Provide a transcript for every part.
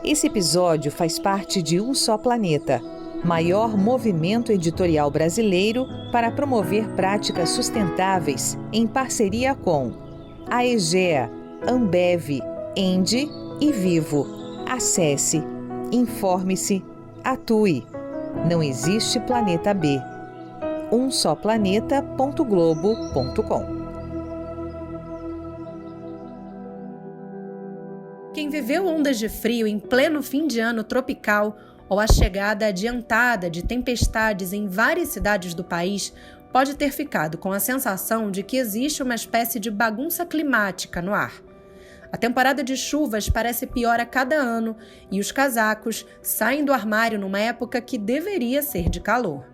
Esse episódio faz parte de Um Só Planeta, maior movimento editorial brasileiro para promover práticas sustentáveis em parceria com a Egea, Ambev, Endi e Vivo. Acesse, informe-se, atue. Não existe planeta B. umsoplaneta.globo.com. Quem viveu ondas de frio em pleno fim de ano tropical ou a chegada adiantada de tempestades em várias cidades do país pode ter ficado com a sensação de que existe uma espécie de bagunça climática no ar. A temporada de chuvas parece pior a cada ano e os casacos saem do armário numa época que deveria ser de calor.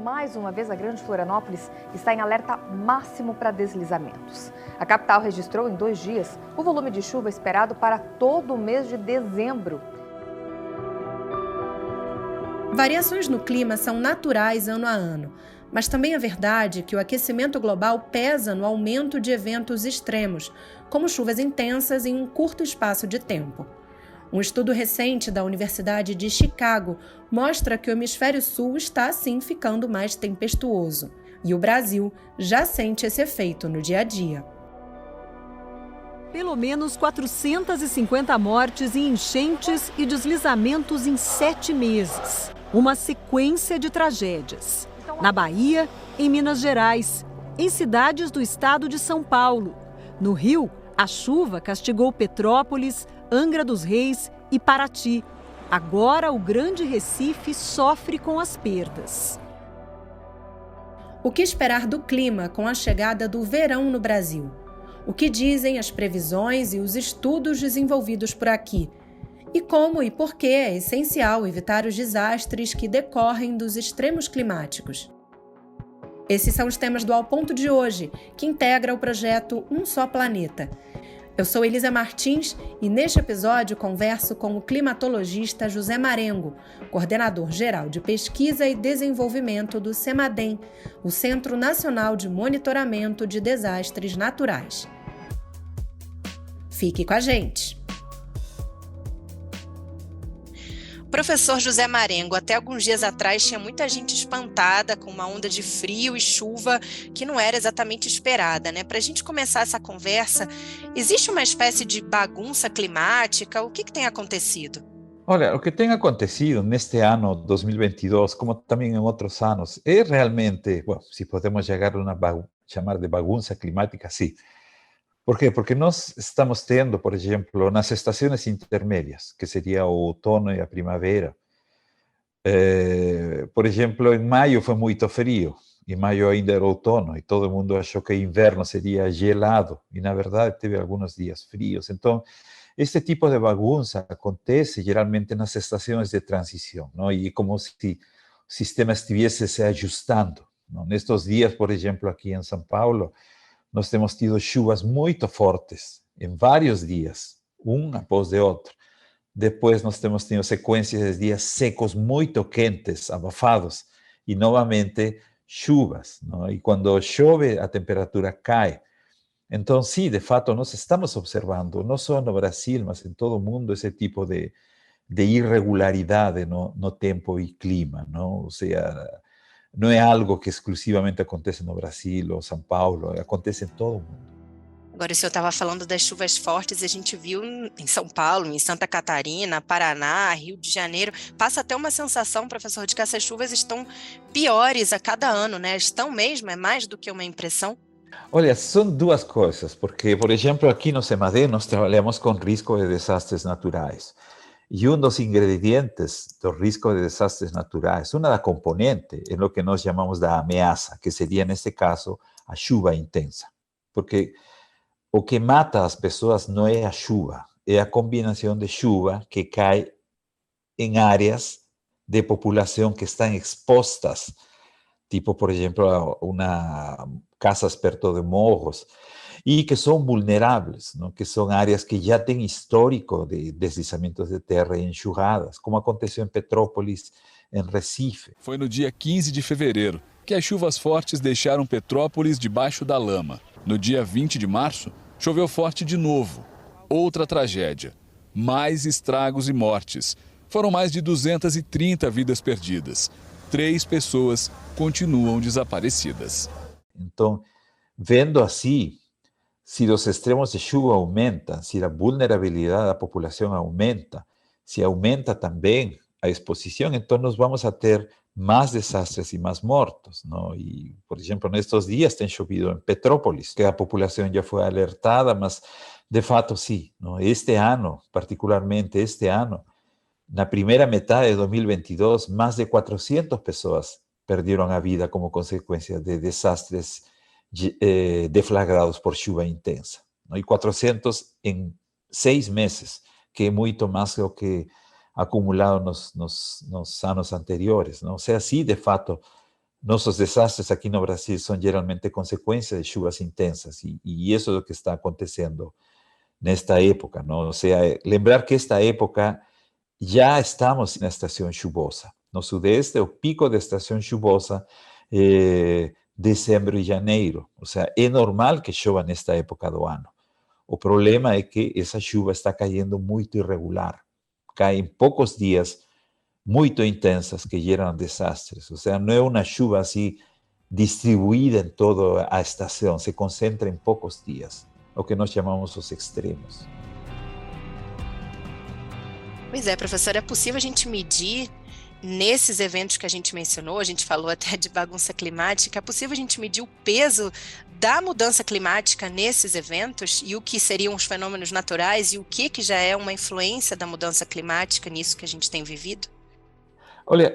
Mais uma vez, a Grande Florianópolis está em alerta máximo para deslizamentos. A capital registrou em 2 dias o volume de chuva esperado para todo o mês de dezembro. Variações no clima são naturais ano a ano, mas também é verdade que o aquecimento global pesa no aumento de eventos extremos, como chuvas intensas em um curto espaço de tempo. Um estudo recente da Universidade de Chicago mostra que o hemisfério sul está, sim, ficando mais tempestuoso. E o Brasil já sente esse efeito no dia a dia. Pelo menos 450 mortes em enchentes e deslizamentos em 7 meses. Uma sequência de tragédias. Na Bahia, em Minas Gerais, em cidades do estado de São Paulo. No Rio, a chuva castigou Petrópolis, Angra dos Reis e Paraty. Agora, o Grande Recife sofre com as perdas. O que esperar do clima com a chegada do verão no Brasil? O que dizem as previsões e os estudos desenvolvidos por aqui? E como e por que é essencial evitar os desastres que decorrem dos extremos climáticos? Esses são os temas do Ao Ponto de hoje, que integra o projeto Um Só Planeta. Eu sou Elisa Martins e neste episódio converso com o climatologista José Marengo, coordenador geral de pesquisa e desenvolvimento do CEMADEM, o Centro Nacional de Monitoramento de Desastres Naturais. Fique com a gente! Professor José Marengo, até alguns dias atrás tinha muita gente espantada com uma onda de frio e chuva que não era exatamente esperada, né? Para a gente começar essa conversa, existe uma espécie de bagunça climática? O que tem acontecido? Olha, o que tem acontecido neste ano 2022, como também em outros anos, é realmente, bom, se podemos chamar de bagunça climática, sim. ¿Por qué? Porque nós estamos tendo, por exemplo, nas estações intermédias, que seria o outono e a primavera. Por exemplo, em maio foi muito frio, em maio ainda era outono, e todo mundo achou que inverno seria gelado, e na verdade teve alguns dias frios. Então, este tipo de bagunça acontece geralmente nas estações de transição, não? E como se o sistema estivesse se ajustando, não? Nestes dias, por exemplo, aqui em São Paulo, nós temos tido chuvas muito fortes, em vários dias, um após o outro. Depois nós temos tido sequências de dias secos, muito quentes, abafados, e novamente chuvas, não? E quando chove, a temperatura cai. Então, sim, de fato, nós estamos observando, não só no Brasil, mas em todo o mundo, esse tipo de irregularidade no tempo e clima, não? Ou seja, não é algo que exclusivamente acontece no Brasil ou São Paulo, acontece em todo o mundo. Agora, o senhor estava falando das chuvas fortes, a gente viu em São Paulo, em Santa Catarina, Paraná, Rio de Janeiro. Passa até uma sensação, professor, de que essas chuvas estão piores a cada ano, né? Estão mesmo? É mais do que uma impressão? Olha, são duas coisas, porque, por exemplo, aqui no CEMADEM nós trabalhamos com risco de desastres naturais. E um dos ingredientes do risco de desastres naturais, uma da componente, é o que nós chamamos da ameaça, que seria, neste caso, a chuva intensa. Porque o que mata as pessoas não é a chuva, é a combinação de chuva que cai em áreas de população que estão expostas, tipo, por exemplo, casas perto de morros, e que são vulneráveis, não? Que são áreas que já têm histórico de deslizamentos de terra e enxurradas, como aconteceu em Petrópolis, em Recife. Foi no dia 15 de fevereiro que as chuvas fortes deixaram Petrópolis debaixo da lama. No dia 20 de março, choveu forte de novo. Outra tragédia. mais estragos e mortes. Foram mais de 230 vidas perdidas. 3 pessoas continuam desaparecidas. Então, vendo assim, se os extremos de chuva aumentam, se a vulnerabilidade da população aumenta, se aumenta também a exposição, então nós vamos a ter más desastres y más muertos, ¿no? Y, por ejemplo, en estos días ha llovido en Petrópolis, que la población ya fue alertada, mas de fato sí, ¿no? Este año, particularmente este año, en la primera mitad de 2022, más de 400 personas perdieron la vida como consecuencia de desastres deflagrados por lluvia intensa, ¿no? Y 400 en 6 meses, que es mucho más de lo que acumulado nos años anteriores, ¿no? O sea, sí, de fato, nuestros desastres aquí en Brasil son generalmente consecuencia de lluvias intensas y eso es lo que está aconteciendo en esta época, ¿no? O sea, lembrar que esta época ya estamos en la estación chuvosa. No sudeste, el pico de estación chuvosa, diciembre y janeiro. O sea, es normal que llueva en esta época do ano. O problema es que esa lluvia está cayendo muy irregular. Cae en pocos días, muy intensas, que llegan desastres. O sea, no es una lluvia así distribuida en toda la estación, se concentra en pocos días, lo que nós chamamos os extremos. Pois é, professor, é possível a gente medir nesses eventos que a gente mencionou, a gente falou até de bagunça climática, é possível a gente medir o peso da mudança climática nesses eventos e o que seriam os fenômenos naturais e o que já é uma influência da mudança climática nisso que a gente tem vivido? Olha,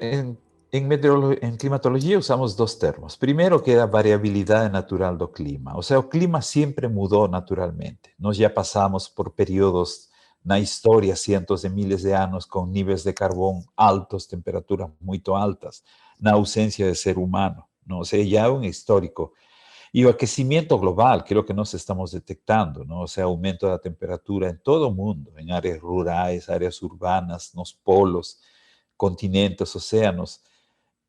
em climatologia usamos dos termos. Primeiro, que é a variabilidade natural do clima. O sea, o clima sempre mudou naturalmente. Nós já passamos por períodos na história, cientos de miles de anos, com níveis de carvão altos, temperaturas muito altas, na ausência de ser humano, não? Ou seja, já é um histórico. E o aquecimento global, que é o que nós estamos detectando, não? Ou seja, aumento da temperatura em todo o mundo, em áreas rurais, áreas urbanas, nos polos, continentes, océanos.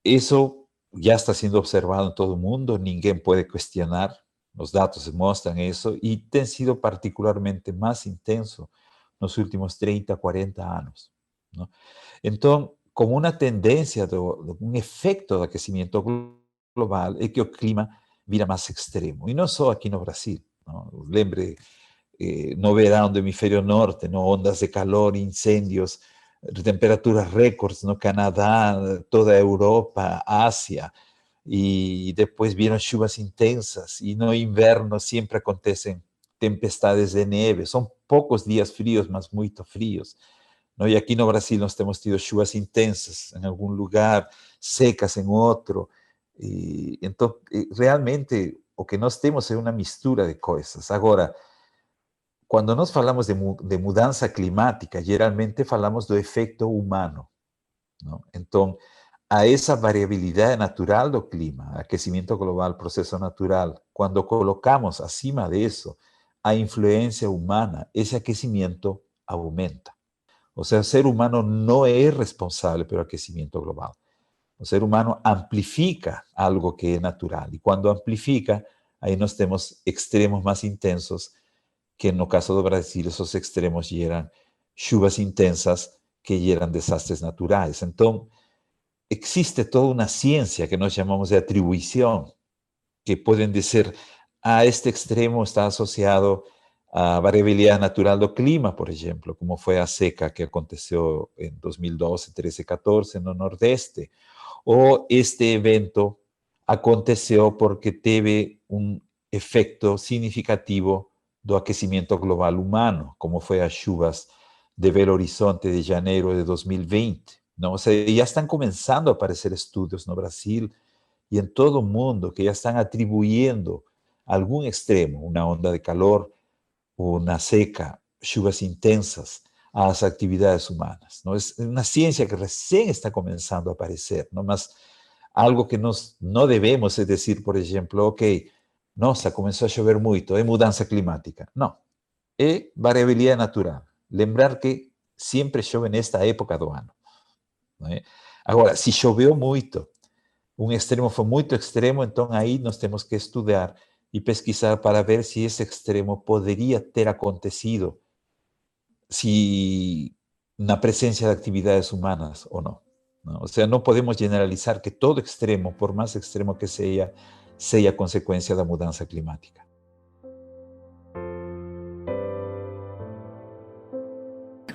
Isso já está sendo observado em todo o mundo, ninguém pode questionar, os dados mostram isso, e tem sido particularmente mais intenso nos últimos 30, 40 anos, ¿no? Então, como uma tendência, um efeito do aquecimento global, é que o clima vira mais extremo. E não só aqui no Brasil, ¿no? Lembre, no verão do hemisfério norte, no ondas de calor, incêndios, temperaturas récords no Canadá, toda a Europa, Ásia, e depois vieram chuvas intensas, e no inverno sempre acontecem tempestades de neve, são poucos dias frios, mas muito frios, não? E aqui no Brasil nós temos tido chuvas intensas em algum lugar, secas em outro, e então realmente o que nós temos é uma mistura de coisas. Agora, quando nós falamos de mudança climática, geralmente falamos do efeito humano, não? Então, a essa variabilidade natural do clima, aquecimento global, processo natural, quando colocamos acima disso a influência humana, esse aquecimento aumenta. O sea, o ser humano não é responsável pelo aquecimento global. O ser humano amplifica algo que é natural. E quando amplifica, aí nós temos extremos mais intensos, que no caso do Brasil, esos extremos geram chuvas intensas que geram desastres naturais. Então, existe toda uma ciência que nós chamamos de atribuição, que podem dizer, a este extremo está asociado a variabilidade natural do clima, por exemplo, como foi a seca que aconteceu em 2012, 13, 14 no Nordeste, ou este evento aconteceu porque teve um efeito significativo do aquecimento global humano, como foi as chuvas de Belo Horizonte de janeiro de 2020. Não? Ou seja, já estão começando a aparecer estudos no Brasil e em todo o mundo que já estão atribuindo algum extremo, uma onda de calor, uma seca, chuvas intensas, às atividades humanas, não? É uma ciência que recém está começando a aparecer, não? Mas algo que nós não devemos é dizer, por exemplo, ok, nossa, começou a chover muito, é mudança climática. Não, é variabilidade natural. Lembrar que sempre chove nesta época do ano, não é? Agora, se choveu muito, um extremo foi muito extremo, então aí nós temos que estudar e pesquisar para ver se esse extremo poderia ter acontecido si na presencia de actividades humanas o no, ¿no? O sea, no podemos generalizar que todo extremo, por más extremo que sea consequência da mudança climática.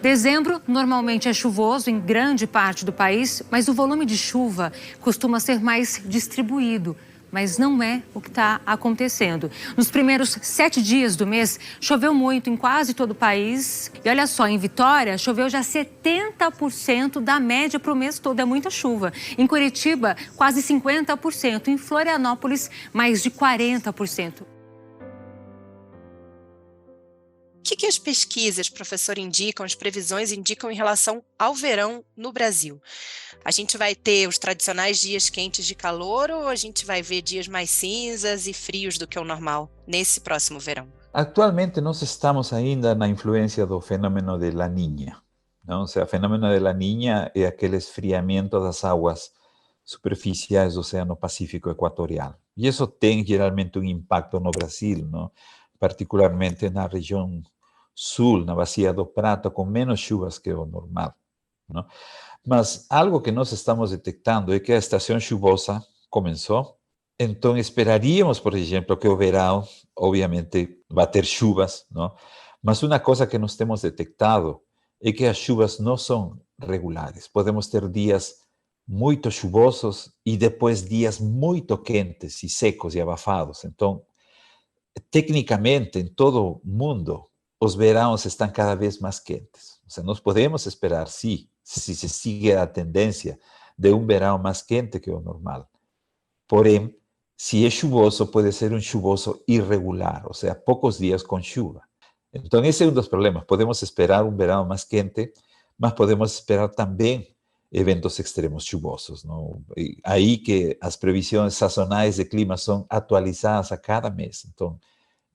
Dezembro normalmente é chuvoso em grande parte do país, mas o volume de chuva costuma ser mais distribuído. Mas não é o que está acontecendo. Nos primeiros 7 dias do mês, choveu muito em quase todo o país. E olha só, em Vitória, choveu já 70% da média para o mês todo. É muita chuva. Em Curitiba, quase 50%. Em Florianópolis, mais de 40%. O que as pesquisas, professor, indicam, as previsões indicam em relação ao verão no Brasil? A gente vai ter os tradicionais dias quentes de calor ou a gente vai ver dias mais cinzas e frios do que o normal nesse próximo verão? Atualmente nós estamos ainda na influência do fenômeno de La Niña, não? Ou seja, o fenômeno de La Niña é aquele esfriamento das águas superficiais do Oceano Pacífico Equatorial. E isso tem geralmente um impacto no Brasil, não? Particularmente na região sul, na Bacia do Prata, com menos chuvas que o normal, não? Mas algo que nós estamos detectando é que a estação chuvosa começou, então esperaríamos, por exemplo, que o verão, obviamente, vai ter chuvas, não? Mas uma coisa que nós temos detectado é que as chuvas não são regulares. Podemos ter dias muito chuvosos e depois dias muito quentes e secos e abafados. Então, tecnicamente, em todo o mundo, os verãos estão cada vez mais quentes. Ou seja, nós podemos esperar, sim, se se sigue a tendência de um verão mais quente que o normal. Porém, se é chuvoso, pode ser um chuvoso irregular, ou seja, poucos dias com chuva. Então, esse é um dos problemas. Podemos esperar um verão mais quente, mas podemos esperar também eventos extremos chuvosos, não? E aí que as previsões sazonais de clima são atualizadas a cada mês. Então,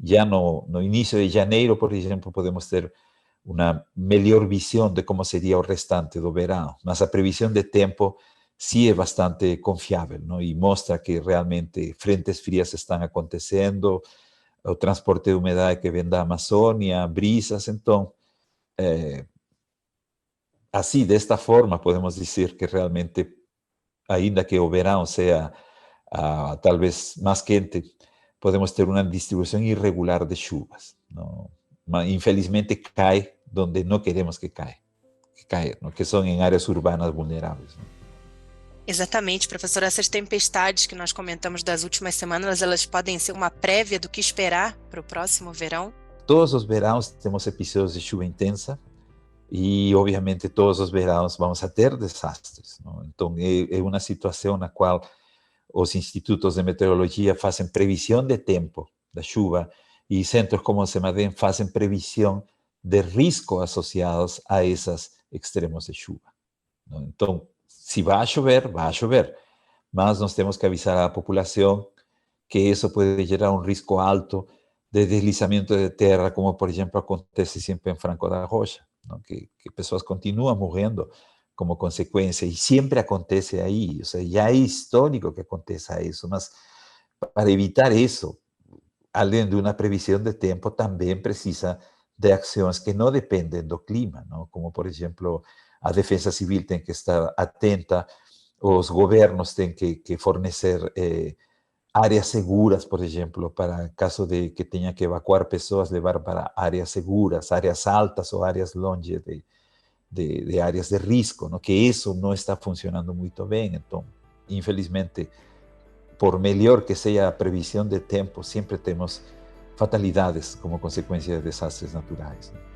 já no início de janeiro, por exemplo, podemos ter uma melhor visão de como seria o restante do verão. Mas a previsão de tempo sim é bastante confiável, não? E mostra que realmente frentes frias estão acontecendo, o transporte de umidade que vem da Amazônia, brisas. Então, assim, desta forma, podemos dizer que realmente, ainda que o verão seja talvez mais quente, podemos ter uma distribuição irregular de chuvas, não? Mas, infelizmente, cai onde não queremos que caia, não? Que são em áreas urbanas vulneráveis, não? Exatamente, professor. Essas tempestades que nós comentamos das últimas semanas, elas podem ser uma prévia do que esperar para o próximo verão? Todos os verãos temos episódios de chuva intensa e, obviamente, todos os verãos vamos a ter desastres, não? Então, é uma situação na qual os institutos de meteorologia fazem previsão de tempo da chuva e centros como o CEMADEM fazem previsão de risco associados a esses extremos de chuva, não? Então, se vai chover, mas nós temos que avisar à população que isso pode gerar um risco alto de deslizamento de terra, como, por exemplo, acontece sempre em Franco da Rocha, não? Que pessoas continuam morrendo como consequência, e sempre acontece aí. Ou seja, já é histórico que aconteça isso, mas para evitar isso, além de uma previsão de tempo, também precisa de ações que não dependem do clima, não? Como, por exemplo, a Defesa Civil tem que estar atenta, os governos têm que fornecer áreas seguras, por exemplo, para caso de que tenha que evacuar pessoas, levar para áreas seguras, áreas altas ou áreas longe de áreas de risco, não? Que isso não está funcionando muito bem. Então, infelizmente, por melhor que seja a previsão de tempo, sempre temos fatalidades como consequência de desastres naturais, não?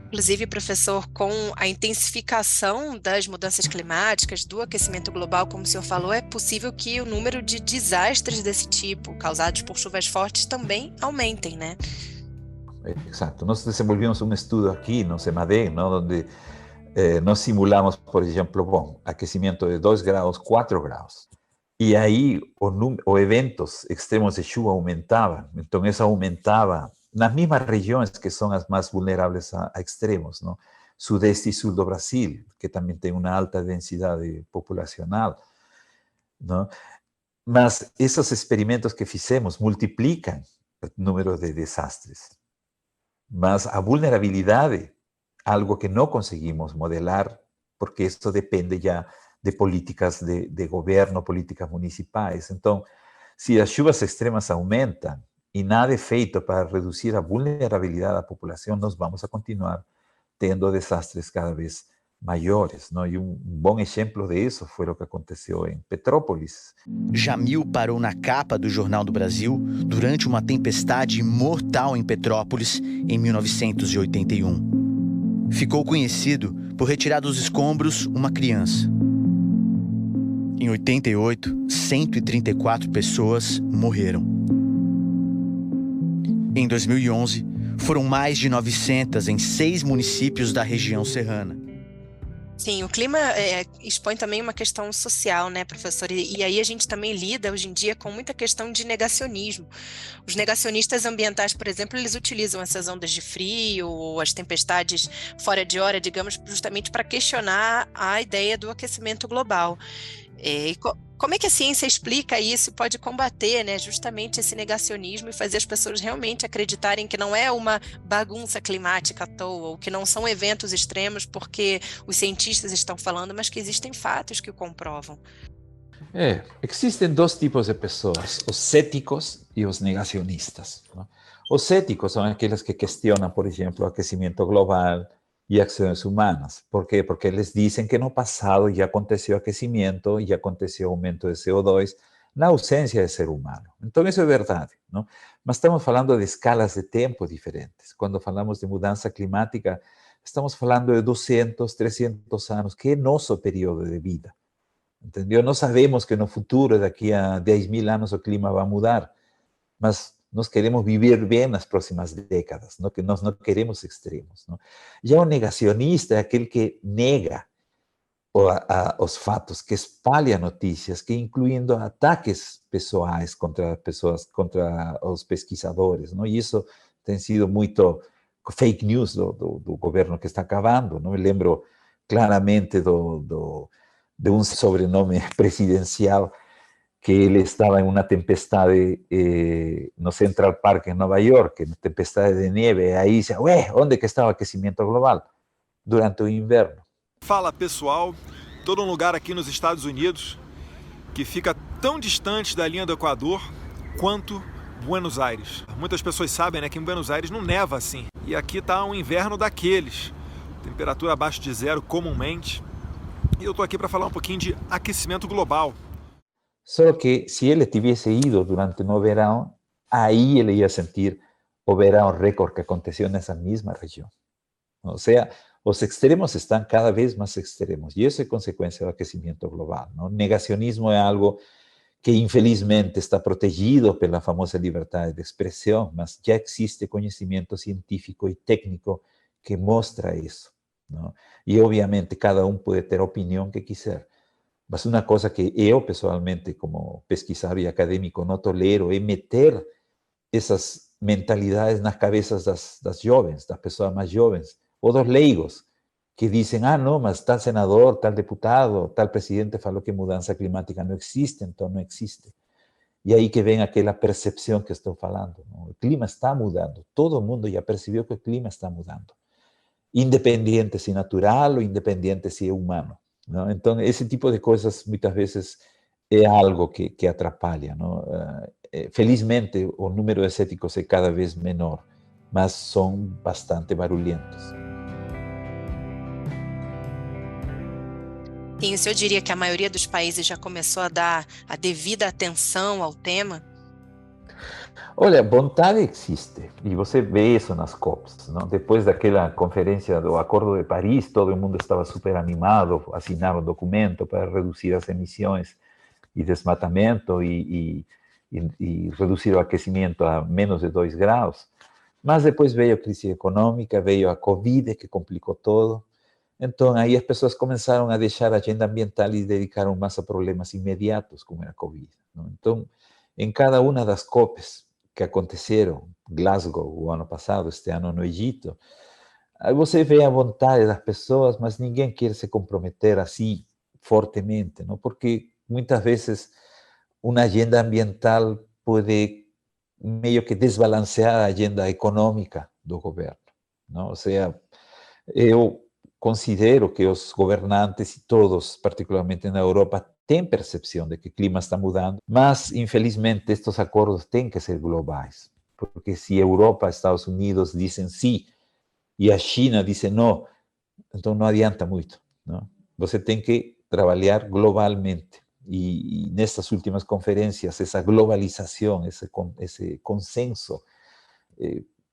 Inclusive, professor, com a intensificação das mudanças climáticas, do aquecimento global, como o senhor falou, é possível que o número de desastres desse tipo, causados por chuvas fortes, também aumentem, né? Exato. Nós desenvolvemos um estudo aqui no CEMADEM, não? Onde nós simulamos, por exemplo, aquecimento de 2 graus, 4 graus. E aí os eventos extremos de chuva aumentavam. Então, isso aumentava nas mesmas regiões que são as mais vulneráveis a extremos, não? Sudeste e sul do Brasil, que também tem uma alta densidade populacional, não? Mas esses experimentos que fizemos multiplicam o número de desastres. Mas a vulnerabilidade, algo que não conseguimos modelar, porque isso depende já de políticas de governo, políticas municipais. Então, se as chuvas extremas aumentam e nada é feito para reduzir a vulnerabilidade da população, nós vamos a continuar tendo desastres cada vez maiores, não? E bom exemplo disso foi o que aconteceu em Petrópolis. Jamil parou na capa do Jornal do Brasil durante uma tempestade mortal em Petrópolis em 1981. Ficou conhecido por retirar dos escombros uma criança. Em 88, 134 pessoas morreram. Em 2011, foram mais de 900 em 6 municípios da região serrana. Sim, o clima expõe também uma questão social, né, professor? E aí a gente também lida hoje em dia com muita questão de negacionismo. Os negacionistas ambientais, por exemplo, eles utilizam essas ondas de frio ou as tempestades fora de hora, digamos, justamente para questionar a ideia do aquecimento global. Como é que a ciência explica isso, pode combater, né, justamente esse negacionismo e fazer as pessoas realmente acreditarem que não é uma bagunça climática à toa, ou que não são eventos extremos porque os cientistas estão falando, mas que existem fatos que o comprovam? Existem dois tipos de pessoas, os céticos e os negacionistas, não? Os céticos são aqueles que questionam, por exemplo, o aquecimento global e ações humanas. ¿Por quê? Porque eles dizem que no passado já aconteceu aquecimento, já aconteceu aumento de CO2, na ausência de ser humano. Então, isso é verdade, não? Mas estamos falando de escalas de tempo diferentes. Quando falamos de mudança climática, estamos falando de 200, 300 anos, que é nosso período de vida. Entendeu? Não sabemos que no futuro, daqui a 10.000 anos, o clima vai mudar, mas nós queremos viver bem nas próximas décadas, não? Que nós não queremos extremos, não? Já o negacionista é aquele que nega os fatos, que espalha notícias, que incluindo ataques pessoais contra pessoas, contra os pesquisadores, não? E isso tem sido muito fake news do governo que está acabando, não? Me lembro claramente de um sobrenome presidencial que ele estava em uma tempestade no Central Park em Nova York, uma tempestade de neve, e aí disse, onde que está o aquecimento global? Durante o inverno. Fala pessoal, estou num lugar aqui nos Estados Unidos que fica tão distante da linha do Equador quanto Buenos Aires. Muitas pessoas sabem, né, que em Buenos Aires não neva assim, e aqui está um inverno daqueles, temperatura abaixo de zero comumente, e eu estou aqui para falar um pouquinho de aquecimento global. Só que se ele tivesse ido durante o verão, aí ele ia sentir o verão recorde que aconteceu nessa mesma região. Ou seja, os extremos estão cada vez mais extremos, e isso é consequência do aquecimento global, não? O negacionismo é algo que, infelizmente, está protegido pela famosa liberdade de expressão, mas já existe conhecimento científico e técnico que mostra isso, não? E, obviamente, cada um pode ter a opinião que quiser. Mas uma coisa que eu, pessoalmente, como pesquisador e acadêmico, não tolero é meter essas mentalidades nas cabeças das jovens, das pessoas mais jovens, ou dos leigos, que dizem, não, mas tal senador, tal deputado, tal presidente falou que mudança climática não existe, então não existe. E aí que vem aquela percepção que estou falando, não? O clima está mudando, todo mundo já percebeu que o clima está mudando, independente se natural ou independente se é humano. Não? Então, esse tipo de coisas, muitas vezes, é algo que atrapalha, não? Felizmente, o número de céticos é cada vez menor, mas são bastante barulhentos. Sim, o senhor diria que a maioria dos países já começou a dar a devida atenção ao tema? Olha, vontade existe, e você vê isso nas COPs, não? Depois daquela conferência do Acordo de Paris, todo mundo estava super animado, assinaram um documento para reduzir as emissões e desmatamento e reduzir o aquecimento a menos de 2 graus. Mas depois veio a crise econômica, veio a Covid, que complicou tudo, Então, aí as pessoas começaram a deixar a agenda ambiental e dedicaram mais a problemas imediatos, como era a Covid. Não? Então, em cada uma das COPs que aconteceram, Glasgow o ano passado, este ano no Egito, aí você vê a vontade das pessoas, mas ninguém quer se comprometer assim fortemente, não? Porque muitas vezes uma agenda ambiental pode meio que desbalancear a agenda econômica do governo, não? Ou seja, eu considero que os governantes e todos, particularmente na Europa, têm percepção de que o clima está mudando, mas, infelizmente, estes acordos têm que ser globais, porque se a Europa e Estados Unidos dizem sim e a China diz não, então não adianta muito, não? Você tem que trabalhar globalmente. E nestas últimas conferências, essa globalização, esse consenso,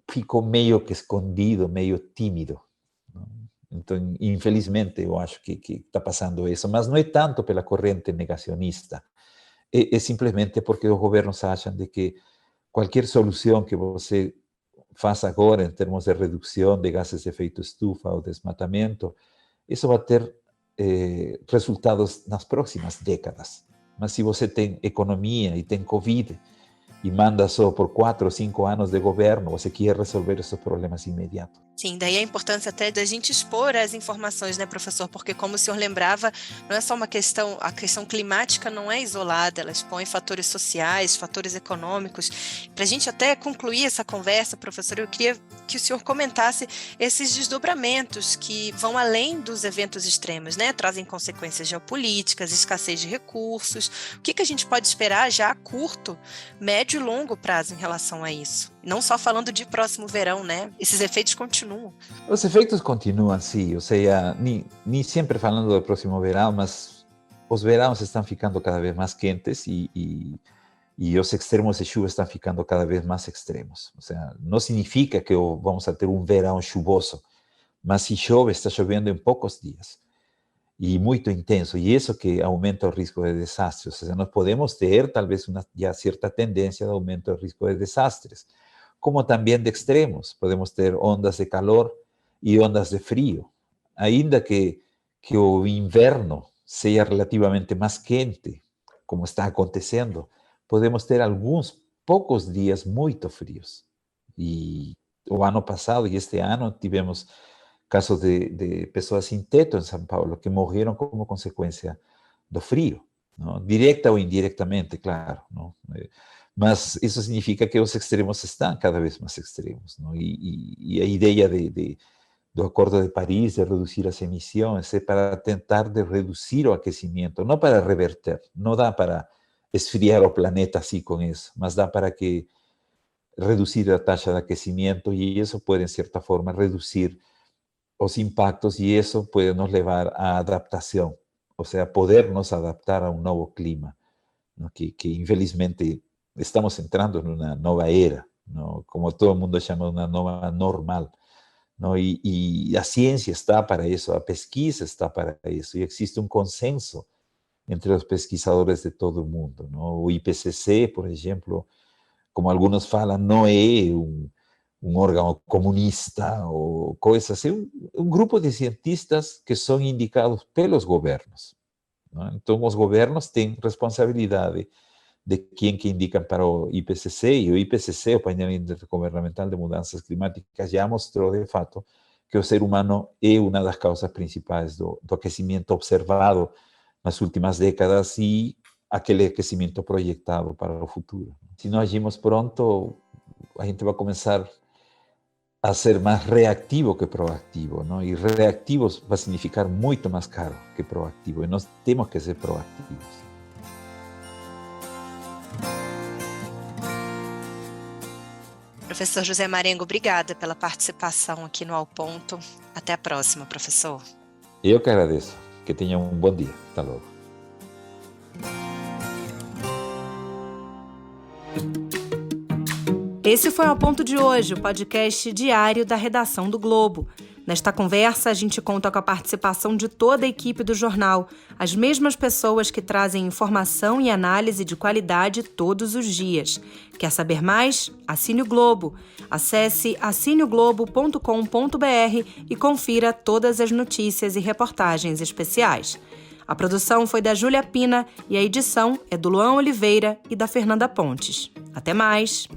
ficou meio que escondido, meio tímido, não? Então, infelizmente, eu acho que está passando isso. Mas não é tanto pela corrente negacionista, é simplesmente porque os governos acham de que qualquer solução que você faça agora em termos de redução de gases de efeito estufa ou desmatamento, isso vai ter resultados nas próximas décadas. Mas se você tem economia e tem Covid e manda só por 4 ou 5 anos de governo, você quer resolver esses problemas imediatos. Sim, daí a importância até da gente expor as informações, né, professor? Porque, como o senhor lembrava, não é só uma questão, a questão climática não é isolada, ela expõe fatores sociais, fatores econômicos. Para a gente até concluir essa conversa, professor, eu queria que o senhor comentasse esses desdobramentos que vão além dos eventos extremos, né? Trazem consequências geopolíticas, escassez de recursos. O que a gente pode esperar já a curto, médio e longo prazo em relação a isso? Não só falando de próximo verão, né? Esses efeitos continuam. Os efeitos continuam, sim. Ou seja, nem sempre falando do próximo verão, mas os verões estão ficando cada vez mais quentes e os extremos de chuva estão ficando cada vez mais extremos. Ou seja, não significa que vamos a ter um verão chuvoso, mas se chove, está chovendo em poucos dias e muito intenso. E isso que aumenta o risco de desastres. Ou seja, nós podemos ter talvez já certa tendência de aumento do risco de desastres, como também de extremos. Podemos ter ondas de calor e ondas de frio. Ainda que o inverno seja relativamente mais quente, como está acontecendo, podemos ter alguns poucos dias muito frios. E o ano passado e este ano tivemos casos de pessoas sem teto em São Paulo que morreram como consequência do frio, não? Direta ou indiretamente, claro, não? Mas isso significa que os extremos estão cada vez mais extremos, não? E a ideia do Acordo de Paris de reduzir as emissões é para tentar de reduzir o aquecimento, não para reverter. Não dá para esfriar o planeta assim com isso, mas dá para que reduzir a taxa de aquecimento e isso pode, em certa forma, reduzir os impactos e isso pode nos levar à adaptação, ou seja, poder nos adaptar a um novo clima, não? Que infelizmente estamos entrando numa nova era, não? Como todo mundo chama, uma nova normal, não? E a ciência está para isso, a pesquisa está para isso, e existe um consenso entre os pesquisadores de todo o mundo, não? O IPCC, por exemplo, como alguns falam, não é um órgão comunista ou coisas, é um grupo de cientistas que são indicados pelos governos, não? Então, os governos têm responsabilidade de quem que indicam para o IPCC, e o IPCC, o Painel Intergovernamental de Mudanças Climáticas, já mostrou, de fato, que o ser humano é uma das causas principais do aquecimento observado nas últimas décadas e aquele aquecimento projetado para o futuro. Se não agimos pronto, a gente vai começar a ser mais reativo que proativo, não? E reativo vai significar muito mais caro que proativo, e nós temos que ser proativos. Professor José Marengo, obrigada pela participação aqui no Ao Ponto. Até a próxima, professor. Eu que agradeço. Que tenha um bom dia. Até logo. Esse foi o Ao Ponto de hoje, o podcast diário da Redação do Globo. Nesta conversa, a gente conta com a participação de toda a equipe do jornal, as mesmas pessoas que trazem informação e análise de qualidade todos os dias. Quer saber mais? Assine o Globo. Acesse assineglobo.com.br e confira todas as notícias e reportagens especiais. A produção foi da Júlia Pina e a edição é do Luan Oliveira e da Fernanda Pontes. Até mais!